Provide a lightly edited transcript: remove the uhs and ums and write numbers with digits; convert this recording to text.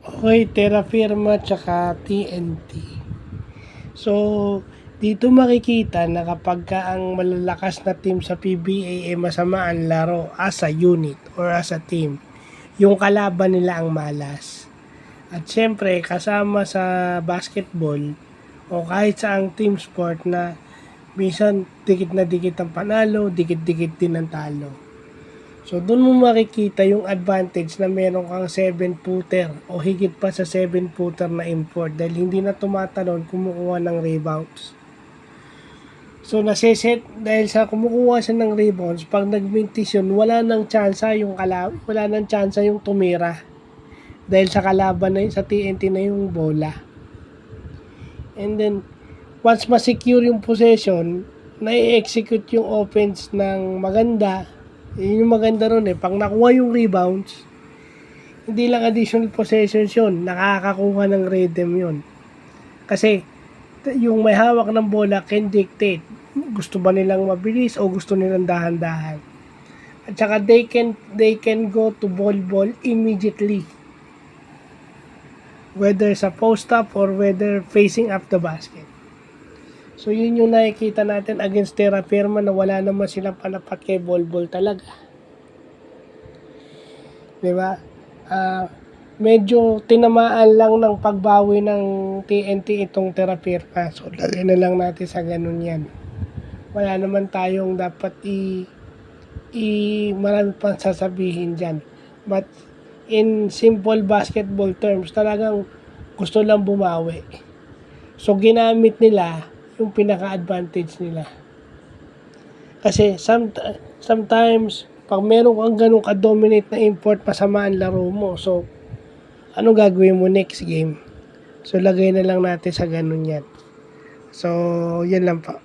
Okay, Terra Firma tsaka TNT. So, dito makikita na kapag ka ang malalakas na team sa PBA ay masama ang laro as a unit or as a team, yung kalaban nila ang malas. At syempre, kasama sa basketball o kahit sa ang team sport na minsan dikit na dikit ang panalo, dikit-dikit din ang talo. So, doon mo makikita yung advantage na meron kang 7-footer o higit pa sa 7-footer na import dahil hindi na tumatalon, kumukuha ng rebounds. So, naseset dahil sa kumukuha siya ng rebounds, pag nagmintis yun, wala nang tsansa yung tumira dahil sa kalaban na yun, sa TNT na yung bola. And then, once ma-secure yung possession, na-execute yung offense ng maganda. Yun yung maganda ron eh. Pag nakuha yung rebounds, hindi lang additional possessions yun. Nakakakuha ng rhythm yun. Kasi, yung may hawak ng bola can dictate. Gusto ba nilang mabilis o gusto nilang dahan-dahan. At saka they can go to ball immediately. Whether sa post-up or whether facing up the basket. So, yun yung nakikita natin against Terra Firma na wala naman silang panapat kay ball talaga. Diba? Medyo tinamaan lang ng pagbawi ng TNT itong Terra Firma. So, lagay na lang natin sa ganun yan. Wala naman tayong dapat marami pang sasabihin dyan. But, in simple basketball terms, talagang gusto lang bumawi. So, ginamit nila yung pinaka-advantage nila. Kasi sometimes, pag meron kang ganun ka-dominate na import, masama ang laro mo. So, ano gagawin mo next game? So, lagay na lang natin sa ganun yan. So, yan lang pa.